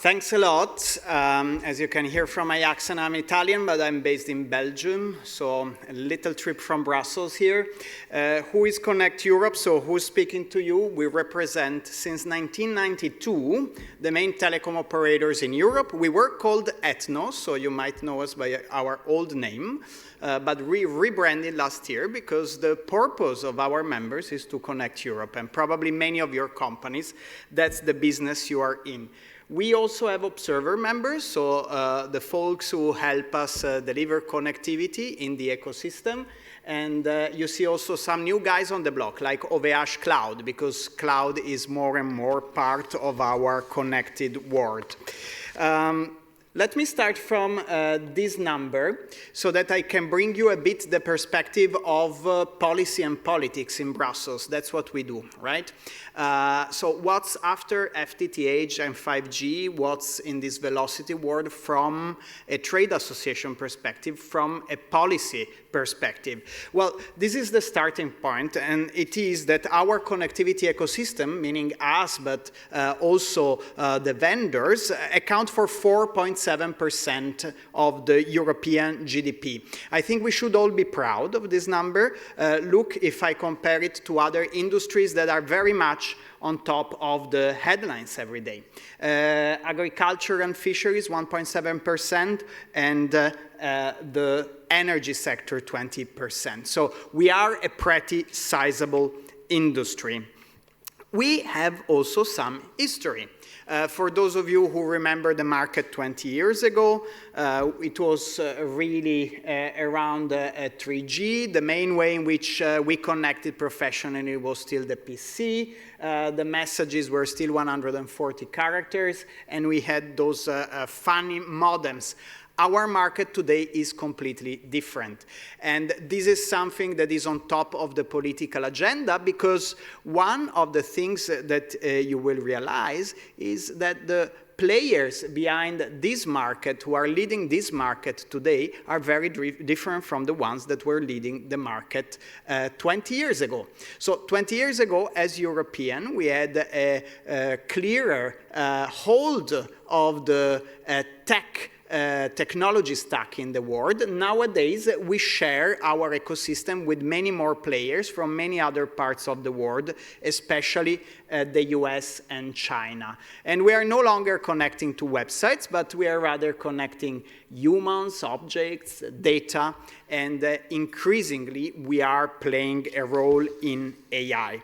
Thanks a lot. As you can hear from my accent, I'm Italian, but I'm based in Belgium, so a little trip from Brussels here. Who is Connect Europe? So who's speaking to you? We represent, since 1992, the main telecom operators in Europe. We were called Ethnos, so you might know us by our old name, but we rebranded last year because the purpose of our members is to connect Europe, and probably many of your companies, that's the business you are in. We also have observer members, so the folks who help us deliver connectivity in the ecosystem. And you see also some new guys on the block, like OVH Cloud, because cloud is more and more part of our connected world. Let me start from this number so that I can bring you a bit the perspective of policy and politics in Brussels. That's what we do, right? So what's after FTTH and 5G, what's in this velocity world from a trade association perspective, from a policy perspective? Well, this is the starting point, and it is that our connectivity ecosystem, meaning us, but also the vendors, account for 4.7% of the European GDP. I think we should all be proud of this number. Look, if I compare it to other industries that are very much on top of the headlines every day. Agriculture and fisheries, 1.7%, and the energy sector, 20%. So we are a pretty sizable industry. We have also some history. For those of you who remember the market 20 years ago, it was really around 3G. The main way in which we connected professionally was still the PC. The messages were still 140 characters, and we had those funny modems. Our market today is completely different. And this is something that is on top of the political agenda, because one of the things that you will realize is that the players behind this market, who are leading this market today, are very different from the ones that were leading the market 20 years ago. So 20 years ago, as European, we had a clearer hold of the technology stack in the world. Nowadays, we share our ecosystem with many more players from many other parts of the world, especially the US and China. And we are no longer connecting to websites, but we are rather connecting humans, objects, data, and increasingly, we are playing a role in AI.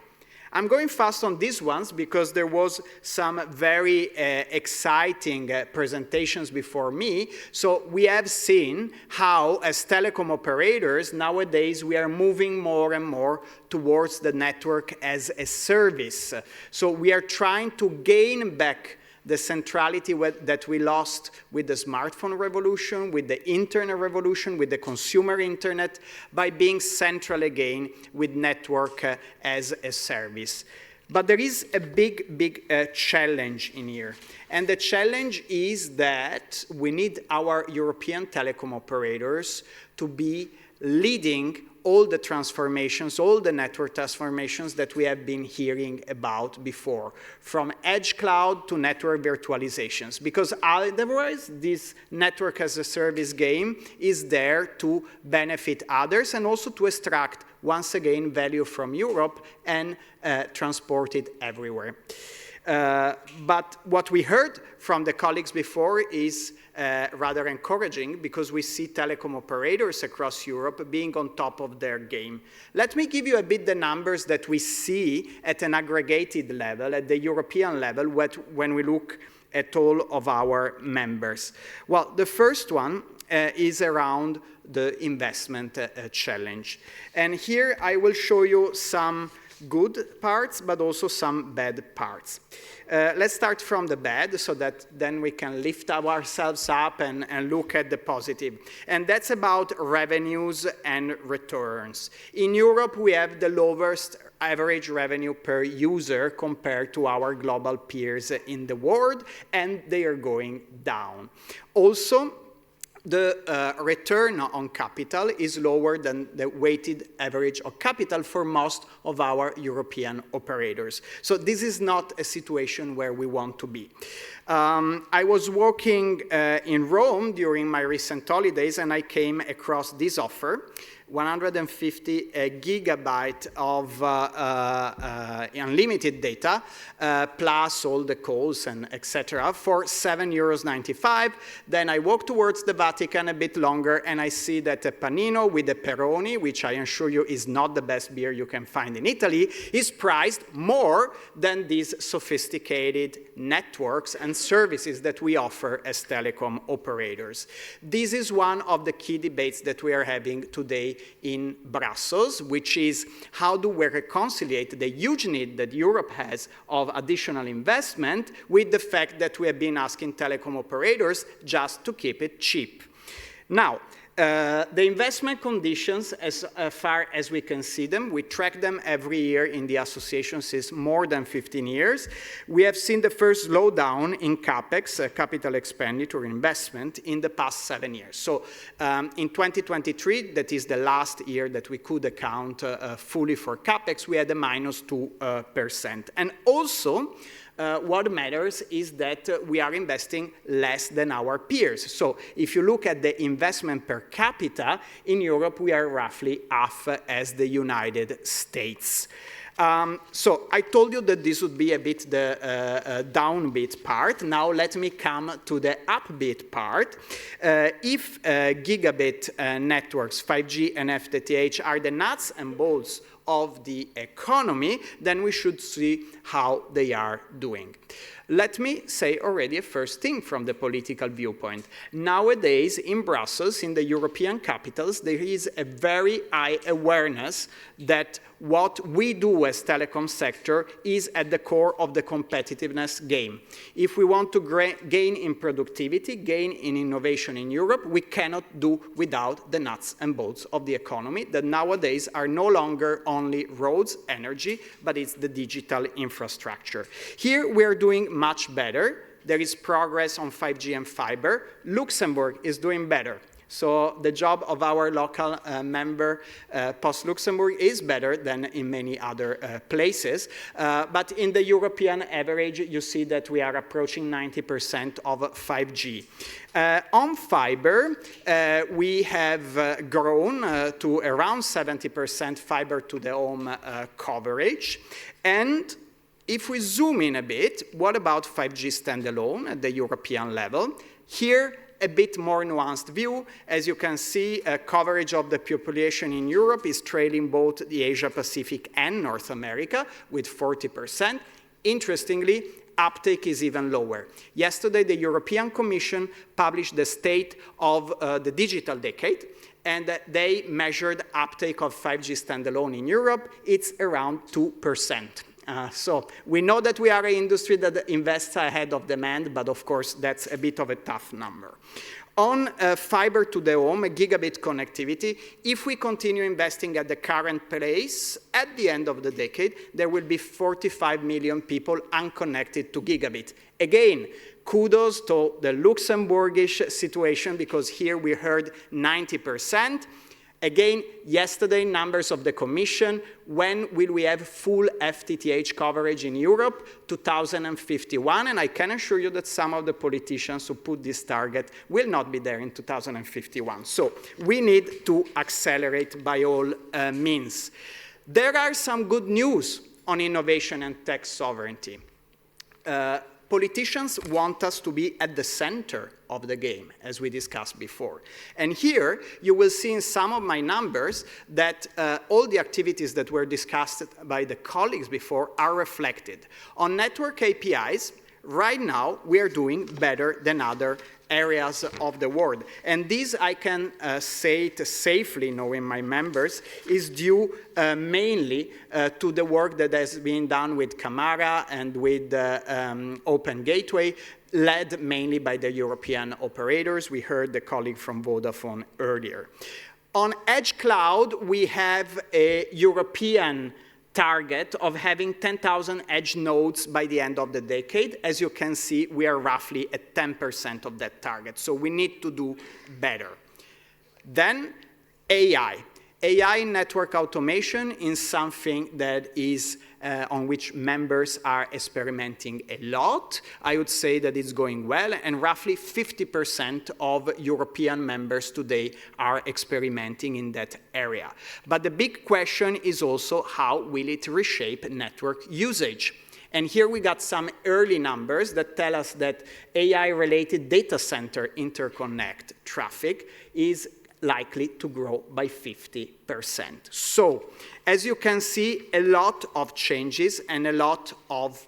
I'm going fast on these ones because there was some very exciting presentations before me. So we have seen how, as telecom operators, nowadays we are moving more and more towards the network as a service. So we are trying to gain back the centrality that we lost with the smartphone revolution, with the internet revolution, with the consumer internet, by being central again with network as a service. But there is a big challenge in here. And the challenge is that we need our European telecom operators to be leading all the transformations, all the network transformations that we have been hearing about before, from edge cloud to network virtualizations, because otherwise this network as a service game is there to benefit others and also to extract, once again, value from Europe and transport it everywhere. But what we heard from the colleagues before is rather encouraging, because we see telecom operators across Europe being on top of their game. Let me give you a bit the numbers that we see at an aggregated level, at the European level, when we look at all of our members. Well, the first one is around the investment challenge. And here I will show you some good parts, but also some bad parts. Let's start from the bad, so that then we can lift ourselves up and look at the positive. And that's about revenues and returns. In Europe, we have the lowest average revenue per user compared to our global peers in the world, and they are going down. Also, the return on capital is lower than the weighted average of capital for most of our European operators. So this is not a situation where we want to be. I was walking in Rome during my recent holidays, and I came across this offer. 150 gigabyte of unlimited data, plus all the calls and etc. for €7.95. Then I walk towards the Vatican a bit longer, and I see that a panino with a Peroni, which I assure you is not the best beer you can find in Italy, is priced more than these sophisticated networks and services that we offer as telecom operators. This is one of the key debates that we are having today in Brussels, which is how do we reconcile the huge need that Europe has of additional investment with the fact that we have been asking telecom operators just to keep it cheap. Now, the investment conditions, as far as we can see them, we track them every year in the association since more than 15 years. We have seen the first slowdown in CapEx, capital expenditure investment, in the past 7 years. So in 2023, that is the last year that we could account fully for CapEx, we had a minus 2%. And also, what matters is that we are investing less than our peers. So if you look at the investment per capita, in Europe, we are roughly half as the United States. So I told you that this would be a bit the downbeat part. Now let me come to the upbeat part. If gigabit networks, 5G and FTTH, are the nuts and bolts of the economy, then we should see how they are doing. Let me say already a first thing from the political viewpoint. Nowadays, in Brussels, in the European capitals, there is a very high awareness that what we do as telecom sector is at the core of the competitiveness game. If we want to gain in productivity, gain in innovation in Europe, we cannot do without the nuts and bolts of the economy that nowadays are no longer only roads, energy, but it's the digital infrastructure. Here we are doing much better. There is progress on 5G and fiber. Luxembourg is doing better. So the job of our local member, Post-Luxembourg, is better than in many other places. But in the European average, you see that we are approaching 90% of 5G. On fiber, we have grown to around 70% fiber to the home coverage. And if we zoom in a bit, what about 5G standalone at the European level? Here, a bit more nuanced view. As you can see, coverage of the population in Europe is trailing both the Asia-Pacific and North America with 40%. Interestingly, uptake is even lower. Yesterday, the European Commission published the state of the digital decade, and they measured uptake of 5G standalone in Europe. It's around 2%. So we know that we are an industry that invests ahead of demand, but of course that's a bit of a tough number. On fiber to the home, gigabit connectivity, if we continue investing at the current pace, at the end of the decade, there will be 45 million people unconnected to gigabit. Again, kudos to the Luxembourgish situation, because here we heard 90%. Again, yesterday, numbers of the Commission, when will we have full FTTH coverage in Europe? 2051, and I can assure you that some of the politicians who put this target will not be there in 2051. So we need to accelerate by all means. There are some good news on innovation and tech sovereignty. Politicians want us to be at the center of the game, as we discussed before. And here, you will see in some of my numbers that all the activities that were discussed by the colleagues before are reflected. On network APIs, right now, we are doing better than other areas of the world. And this, I can say it safely, knowing my members, is due mainly to the work that has been done with Camara and with Open Gateway, led mainly by the European operators. We heard the colleague from Vodafone earlier. On Edge Cloud, we have a European target of having 10,000 edge nodes by the end of the decade. As you can see, we are roughly at 10% of that target, so we need to do better. Then AI. AI network automation is something that is on which members are experimenting a lot. I would say that it's going well, and roughly 50% of European members today are experimenting in that area. But the big question is also, how will it reshape network usage? And here we got some early numbers that tell us that AI-related data center interconnect traffic is likely to grow by 50%. So, as you can see, a lot of changes and a lot of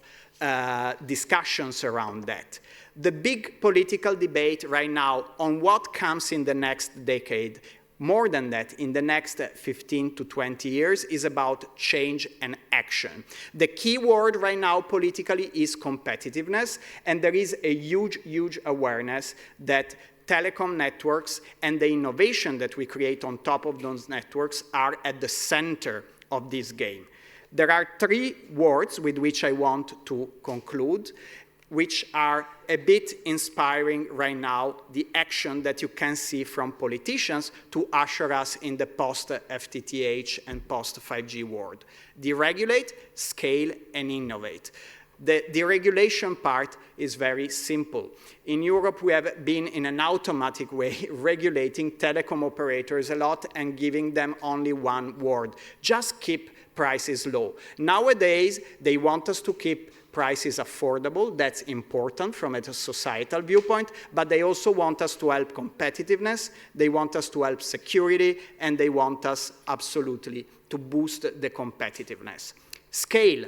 discussions around that. The big political debate right now on what comes in the next decade, more than that, in the next 15 to 20 years, is about change and action. The key word right now politically is competitiveness, and there is a huge, huge awareness that telecom networks and the innovation that we create on top of those networks are at the center of this game. There are three words with which I want to conclude, which are a bit inspiring right now, the action that you can see from politicians to usher us in the post-FTTH and post-5G world. Deregulate, scale, and innovate. The deregulation part is very simple. In Europe, we have been, in an automatic way, regulating telecom operators a lot and giving them only one word: just keep prices low. Nowadays, they want us to keep prices affordable. That's important from a societal viewpoint, but they also want us to help competitiveness, they want us to help security, and they want us absolutely to boost the competitiveness. Scale.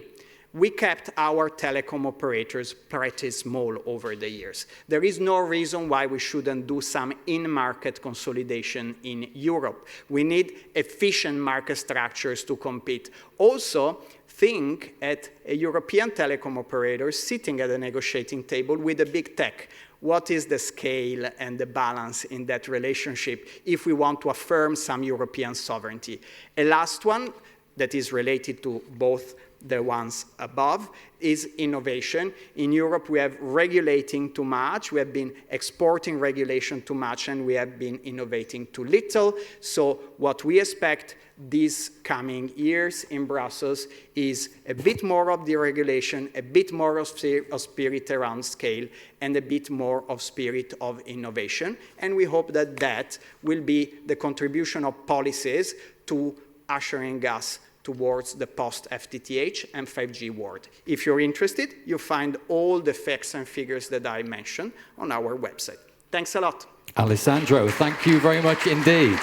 We kept our telecom operators pretty small over the years. There is no reason why we shouldn't do some in-market consolidation in Europe. We need efficient market structures to compete. Also, think at a European telecom operator sitting at a negotiating table with a big tech. What is the scale and the balance in that relationship if we want to affirm some European sovereignty? A last one that is related to both the ones above is innovation. In Europe, we have regulating too much, we have been exporting regulation too much, and we have been innovating too little. So what we expect these coming years in Brussels is a bit more of deregulation, a bit more of spirit around scale, and a bit more of spirit of innovation. And we hope that that will be the contribution of policies to ushering us towards the post-FTTH and 5G world. If you're interested, you find all the facts and figures that I mentioned on our website. Thanks a lot. Alessandro, thank you very much indeed.